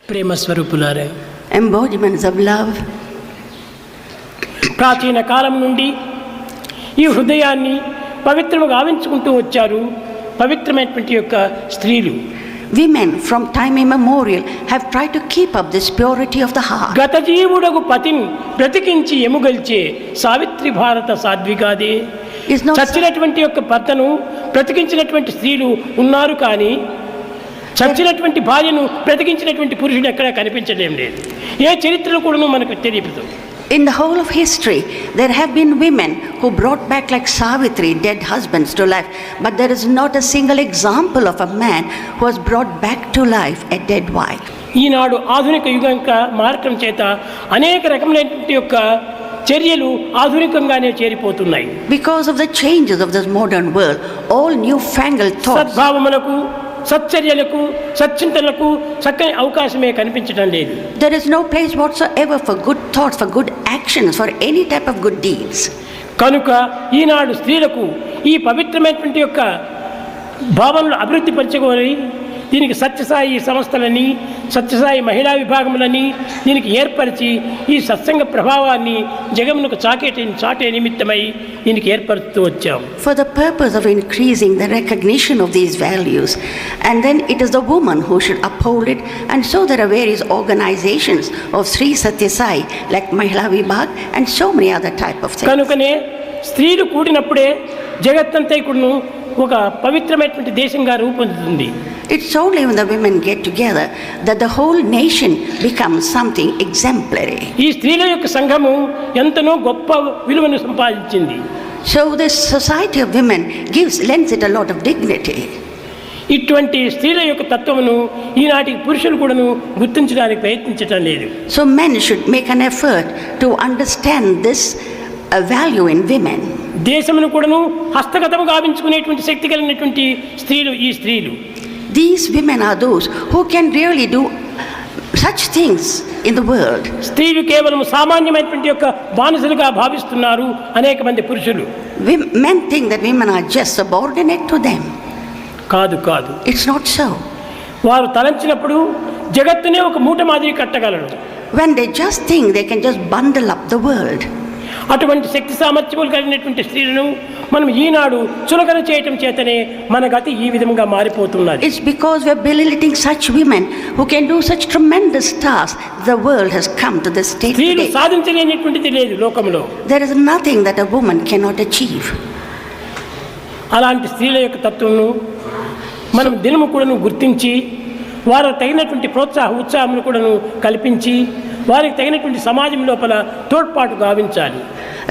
ప్రేమ స్వరూపులారా, embodiments of love. ప్రాచీన కాలం నుండి ఈ హృదయాన్ని పవిత్రముగా గావించుకుంటూ వచ్చారు పవిత్రమైనటువంటి యొక్క స్త్రీలు. Women from time immemorial have tried to keep up this purity of the heart. గత జీవుడగు పతిని బ్రతికించి ఎముగల్చే సావిత్రి భారత సాధ్విగాదే. చచ్చినటువంటి యొక్క భర్తను బ్రతికించినటువంటి స్త్రీలు ఉన్నారు, కానీ చచ్చినటువంటి భార్యను బ్రతికించినటువంటి పురుషుడు ఎక్కడా కనిపించడం లేదు. ఏ చరిత్రలో కూడా మనకు తెలియదు. In the whole of history, there have been women who brought back like Savitri, dead husbands to life. But there is not a single example of a man who has brought back to life a dead wife. ఈనాడు ఆధునిక యుగంగా మారటం చేత అనేక రకమైనటువంటి యొక్క చర్యలు ఆధునికంగానే చేరిపోతున్నాయి. Because of the changes of this modern world, all newfangled thoughts, సద్భావములకు, సచ్చర్యలకు, సచ్చింతనలకు చక్కని అవకాశమే కనిపించడం లేదు. There is no place whatsoever for good thoughts, for good actions, for any type of good deeds. కనుక ఈనాడు స్త్రీలకు ఈ పవిత్రమైనటువంటి యొక్క భావనలు అభివృద్ధి పరచుకోవాలి. దీనికి సత్యసాయి సంస్థలని, సత్యసాయి మహిళా విభాగములని దీనికి ఏర్పరిచి ఈ సత్సంగ ప్రభావాన్ని జగమునకు చాటే నిమిత్తమై దీనికి ఏర్పరుస్తూ వచ్చాం. For the purpose of increasing the recognition of these values, and then it is the woman who should uphold it, and so there are various organizations of Sri Satya Sai like Mahila Vibhag and so many other type of things. కనుకనే స్త్రీలు కూడినప్పుడే జగత్తంతా ఇక్కడను ఒక పవిత్రమైనటువంటి దేశంగా రూపొందుతుంది. It's only when the women get together that the whole nation becomes something exemplary. ఈ స్త్రీల యొక్క సంఘము ఎంతనో గొప్ప విలువను సంపాదించింది. So this society of women lends it a lot of dignity. ఇటువంటి స్త్రీల యొక్క తత్వమును ఈనాటి పురుషులు కూడాను గుర్తించడానికి ప్రయత్నించడం లేదు. So men should make an effort to understand this value in women. దేశమును కూడాను హస్తగతము గావించుకునేటువంటి శక్తి కలిగినటువంటి స్త్రీలు ఈ స్త్రీలు. These women are those who can really do such things in the world. స్త్రీలు కేవలం సామాన్యమైనటువంటి యొక్క బానిసలుగా భావిస్తున్నారు అనేక మంది పురుషులు. Men think that women are just subordinate to them. కాదు కాదు, It's not so. వారు తలంచినప్పుడు జగత్తునే ఒక మూట మాదిరి కట్టగలరు. When they just think they can just bundle up the world. అటువంటి శక్తి సామర్థ్యములు కలిగినటువంటి స్త్రీలను మనం ఈనాడు చులకన చేయటం చేతనే మన గతి ఈ విధంగా మారిపోతున్నది. It's because we are belittling such women who can do such tremendous tasks. The world has come to this state స్త్రీలు today. సాధించలేనటువంటిది లేదు లోకంలో. There is nothing that a woman cannot achieve. అలాంటి స్త్రీల యొక్క తత్వమును మనం దినము కూడాను గుర్తించి వారికి తగినటువంటి ఉత్సాహములు కూడాను కల్పించి వారికి తగినటువంటి సమాజం లోపల తోడ్పాటు గావించాలి.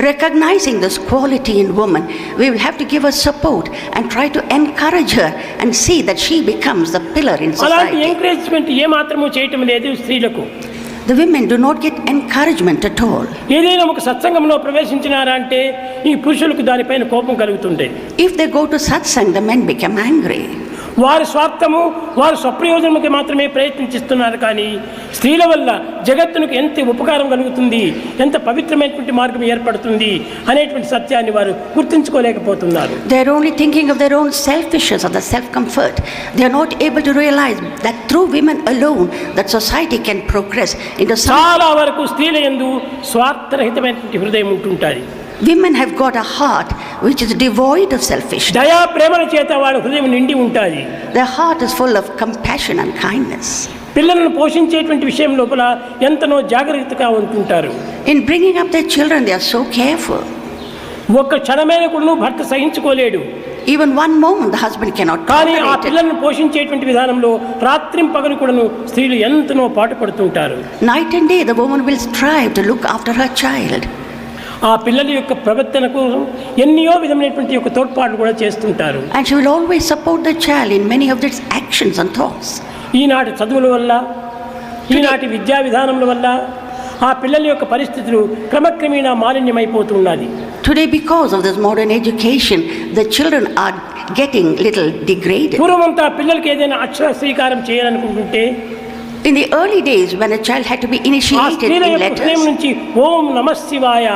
Recognizing this quality in woman, we will have to give her support and try to encourage her and see that she becomes the pillar in అలాంటి society. ఎంకరేజ్మెంట్ ఏమాత్రము చేయటం లేదు స్త్రీలకు. The women do not get encouragement at all. ఏదైనా ఒక సత్సంగంలో ప్రవేశించినారా అంటే ఈ పురుషులకు దానిపైన కోపం కలుగుతుండేది. If they go to satsang, the men become angry. వారి స్వార్థము, వారి స్వప్రయోజనముకి మాత్రమే ప్రయత్నిస్తున్నారు, కానీ స్త్రీల వల్ల జగత్తునికి ఎంత ఉపకారం కలుగుతుంది, ఎంత పవిత్రమైనటువంటి మార్గం ఏర్పడుతుంది అనేటువంటి సత్యాన్ని వారు గుర్తించుకోలేకపోతున్నారు. They are only thinking of their own selfishness or the self-comfort. They are not able to realize that through women alone that society can progress into something. చాలా వరకు స్త్రీల యందు స్వార్థరహితమైనటువంటి హృదయం ఉంటుంటుంది. Women have got a heart which is devoid of selfishness. దయా ప్రేమల చేత వాళ్ళ హృదయం నిండి ఉంటుంది. Their heart is full of compassion and kindness. పిల్లలను పోషించేటువంటి విషయం లోపల ఎంతనో జాగ్రత్తగా ఉంటుంటారు. In bringing up their children, they are so careful. ఒక్క క్షణమైన కూడా భర్త సహించుకోలేడు. Even one moment the husband cannot కానీ ఆ tolerate it. పిల్లలను పోషించేటువంటి విధానంలో రాత్రింపగలు కూడాను స్త్రీలు ఎంతనో పాటుపడుతుంటారు. Night and day the woman will strive to look after her child. ఆ పిల్లల యొక్క ప్రవర్తనకు ఎన్నో విధమైనటువంటి యొక్క తోడ్పాటు కూడా చేస్తుంటారు. And she will always support the child in many of its actions and thoughts. ఈనాటి చదువుల వల్ల, ఈనాటి విద్యా విధానముల వల్ల ఆ పిల్లల యొక్క పరిస్థితులు క్రమక్రమేణా మాలిన్యమైపోతున్నది. Today, because of this modern education, the children are getting little degraded. పూర్వమంతా పిల్లలకి ఏదైనా అక్షర శ్రీకారం చేయాలనుకుంటుంటే In the early days, when a child had to be ఆ initiated స్త్రీల in యొక్క హృదయం letters, నుంచి ఓం నమః శివాయ,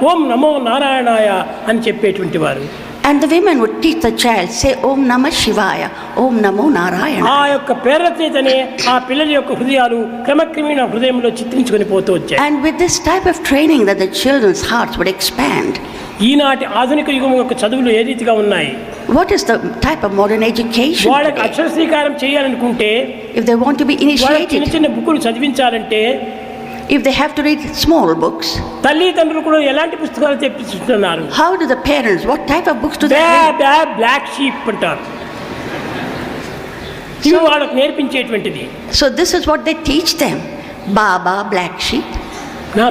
ఓం నమో నారాయణాయ అని చెప్పేటువంటి వారు. And the women would teach the child, say Om Namah Shivaya, Om Namo Narayana. ఆ యొక్క ప్రేరణ చేతనే ఆ పిల్లల యొక్క హృదయాలు క్రమక్రమేణ హృదయంలో చిత్రించుకొని పోతూ వచ్చాయి. And with this type of training that the children's hearts would expand. ఈనాటి ఆధునిక యుగం యొక్క చదువులు ఏ రీతిగా ఉన్నాయి? What is the type of modern education వాళ్ళకి today? అక్షర శ్రీకారం చేయాలనుకుంటే, If they want to be వాళ్ళకి చిన్న initiated, చిన్న బుక్కులు చదివించాలంటే if they have to read small books, తల్లిదండ్రులు కూడా ఎలాంటి పుస్తకాలు తెప్పిస్తున్నారు? how do the parents, what type of books do they read? Black sheep అంటారు. ఇవి వాళ్ళకు నేర్పించేటువంటిది. So this is what they teach them. Baba, black sheep. నా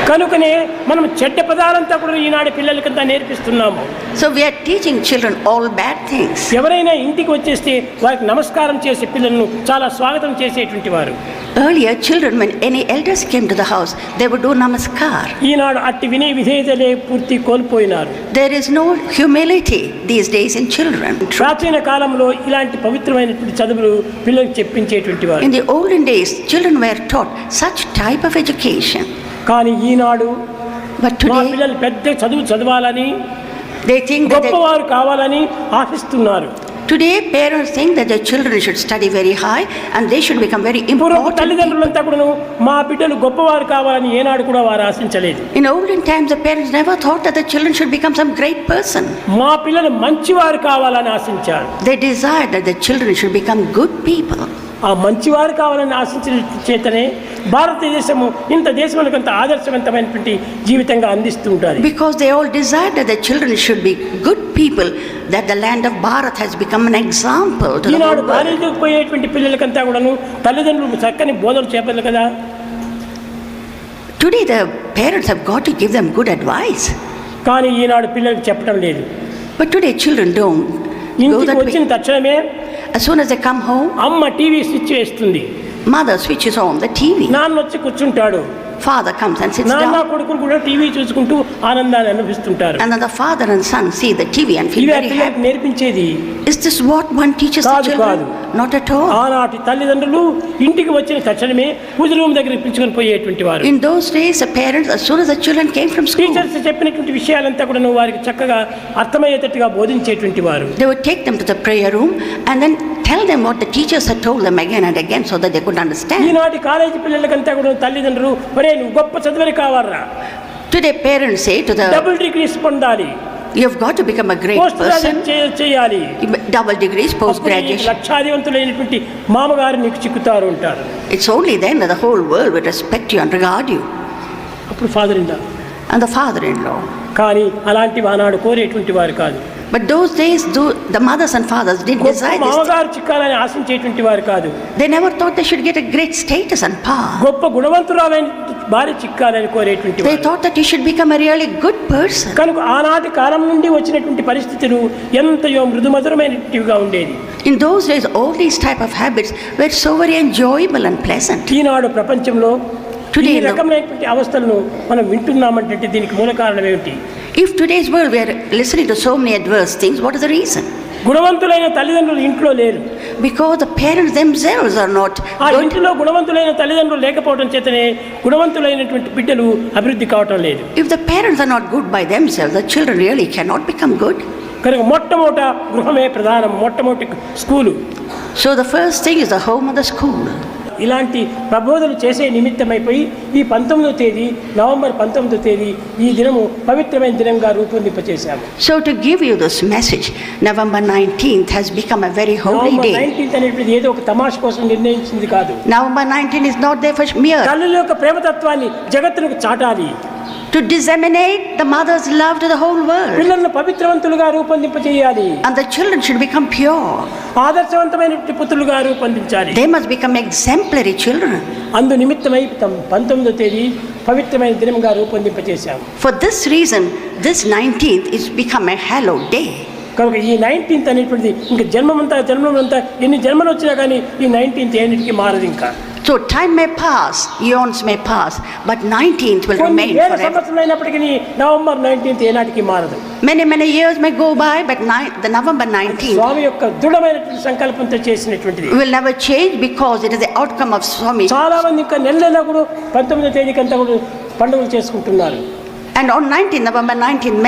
కనుకనే మనం చెడ్డ పదాలంతా కూడా ఈనాడు పిల్లలకంతా నేర్పిస్తున్నాము. So we are teaching children all bad things. ఎవరైనా ఇంటికి వచ్చేస్తే వారికి నమస్కారం చేసే పిల్లలను చాలా స్వాగతం చేసేటువంటి వారు. Earlier, children, when any elders came to the house, they would do namaskar. ఈనాడు అట్టి వినయ విధేయతలే పూర్తి కోల్పోయినారు. There is no humility these days in children. ప్రాచీన కాలంలో ఇలాంటి పవిత్రమైనటువంటి చదువులు పిల్లలకు చెప్పించేటువంటి వారు. In the olden days, children were taught such type of education. కానీ ఈనాడు But మా today, పిల్లలు పెద్ద చదువు చదవాలని, they think that గొప్పవారు కావాలని ఆశిస్తున్నారు. today parents think that their children should study very high and they should become very పూర్వపు important. తల్లిదండ్రులంతా కూడా మా బిడ్డలు గొప్పవారు కావాలని ఏనాడు కూడా వారు ఆశించలేదు. In olden times, the parents never thought that the children should become some great person. మా పిల్లలు మంచివారు కావాలని ఆశించారు. They desired that the children should become good people. ఆ మంచివారు కావాలని ఆశించిన చేతనే భారతదేశము ఇంత దేశములకు అంత ఆదర్శవంతమైనటువంటి జీవితంగా అందిస్తూ ఉంటుంది. Because they all desired that the children should be good people, that the land of Bharat has become an example to the Eenadu whole world. కాలేజీకి పోయేటువంటి పిల్లలకంతా కూడాను తల్లిదండ్రులు చక్కని బోధనలు చెప్పాలి కదా. Today the parents have got to give them good advice. కానీ ఈనాడు పిల్లలకు చెప్పడం లేదు. But today children don't go ఇంటికి that వచ్చిన way. తక్షణమే As soon as they come home, అమ్మ టీవీ స్విచ్ వేస్తుంది, mother switches on the TV. నాన్న వచ్చి కూర్చుంటాడు. Father comes and sits నాన్న down. కొడుకులు కూడా టీవీ చూసుకుంటూ ఆనందాన్ని అనుభవిస్తుంటారు. And then the father and son see the TV and feel ఇవే very పిల్లలకు happy. నేర్పించేది Is this what one teaches the కాదు, children? కాదు. Not at all. ఆనాటి తల్లిదండ్రులు ఇంటికి వచ్చిన తక్షణమే పూజ రూమ్ దగ్గరికి పిలుచుకొని పోయేటువంటి వారు. In those days, the parents, as soon as the children came from school, teachers చెప్పినటువంటి విషయాలంతా కూడా నువ్వు వారికి చక్కగా అర్థమయ్యేటట్టుగా బోధించేటువంటి వారు. they would take them to the prayer room and then tell them what the teachers had told them again and again so that they could understand. ఈనాటి college పిల్లలకంతా కూడా తల్లిదండ్రులు ఒరే నువ్వు గొప్ప చదువుని కావాలరా, Today, parents say to the, double degrees పొందాలి, you've got to become a great post person, graduate చేయాలి, double degrees, post అప్పుడు నీకు graduation. లక్షాధివంతులైనటువంటి మామగారు నీకు చిక్కుతారు ఉంటారు. It's only then that the whole world will respect you and regard you. అప్పుడు father in law. And the father-in-law. కానీ అలాంటి ఆనాడు కోరేటువంటి వారు kaadu. But those days, the mothers and fathers didn't గొప్ప desire this. మామగారు చిక్కాలని ఆశించేటువంటి వారు కాదు. They never thought they should get a great status and power. గొప్ప గుణవంతురాలైన భార్య చిక్కాలని కోరేటువంటి They వారు. thought that you should become a really good person. కనుక ఆనాటి కాలం నుండి వచ్చినటువంటి పరిస్థితులు ఎంతయో మృదుమధురమైనటివిగా ఉండేది. In those days, all these type of habits were so very enjoyable and pleasant. ఈనాడు ప్రపంచంలో ఈ Today, no. రకమైనటువంటి అవస్థలను మనం వింటున్నామంటే దీనికి మూల కారణం ఏమిటి? If today's world we are listening to so many adverse things, what is the reason? గుణవంతులైన తల్లిదండ్రులు ఇంట్లో లేరు. Because the parents themselves are not ఆ good. ఇంటిలో గుణవంతులైన తల్లిదండ్రులు లేకపోవడం చేతనే గుణవంతులైనటువంటి బిడ్డలు అభివృద్ధి కావటం లేదు. If the parents are not good by themselves, the children really cannot become good. కనుక మొట్టమొదట గృహమే ప్రధానం, మొట్టమొదటి school. So the first thing is the home of the school. ఇలాంటి ప్రబోధనలు చేసే నిమిత్తమైపోయి ఈ 19వ తేదీ నవంబర్ 19వ తేదీ ఈ దినము పవిత్రమైన దినంగా రూపొందింపచేశాము. So to give you this message, November 19th has become a very holy November day. 19th అనేటువంటి ఏదో ఒక తమాష కోసం నిర్ణయించింది కాదు. November 19 is not there for mere తల్లుల యొక్క ప్రేమతత్వాన్ని జగత్తులకు చాటాలి, to disseminate the mother's love to the whole world. పిల్లలను పవిత్రవంతులుగా రూపొందింపచేయాలి, And the children should become pure. ఆదర్శవంతమైనటువంటి పుత్రులుగా రూపొందించాలి. They must become exemplary children. అందు నిమిత్తమై 19వ తేదీ పవిత్రమైన దినంగా రూపొందింపచేశాము. For this reason, this 19th is become a hallowed day. కనుక ఈ 19th అనేటువంటిది ఇంకా జన్మమంతా ఎన్ని జన్మలు వచ్చినా కానీ ఈ 19th ఏనిటికి మారదు. ఇంకా So time may pass, eons may pass, but 19th will కొన్ని remain వేల forever. సంవత్సరాలు అయినప్పటికీ నవంబర్ 19th ఏనాటికి మారదు. Many years may go by, but the November 19th స్వామి యొక్క దృఢమైనటువంటి సంకల్పంతో చేసినటువంటిది. will never change because it is the outcome of Swami. చాలా మంది ఇంకా నెల కూడా 19వ తేదీకి అంతా కూడా పండుగలు చేసుకుంటున్నారు. And on 19 November 19,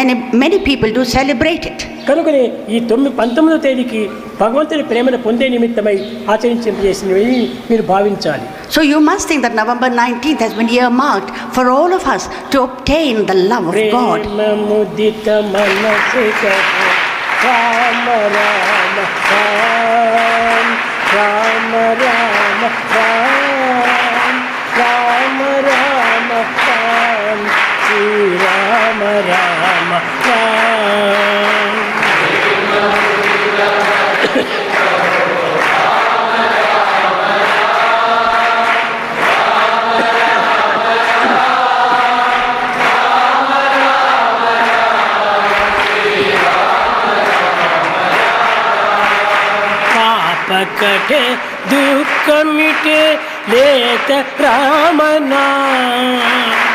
many people do celebrate it. కనుకనే ఈ 19వ తేదీకి భగవంతుని ప్రేమను పొందే నిమిత్తమై ఆచరించేసినవి మీరు భావించాలి. So you must think that November 19th has been earmarked for all of us to obtain the love of God. ప్రేమముదిత మనసిక Rama Rama Rama Rama Rama Rama Rama Shri Rama Rama Rama. कटे दुख मिटे लेत राम नाम.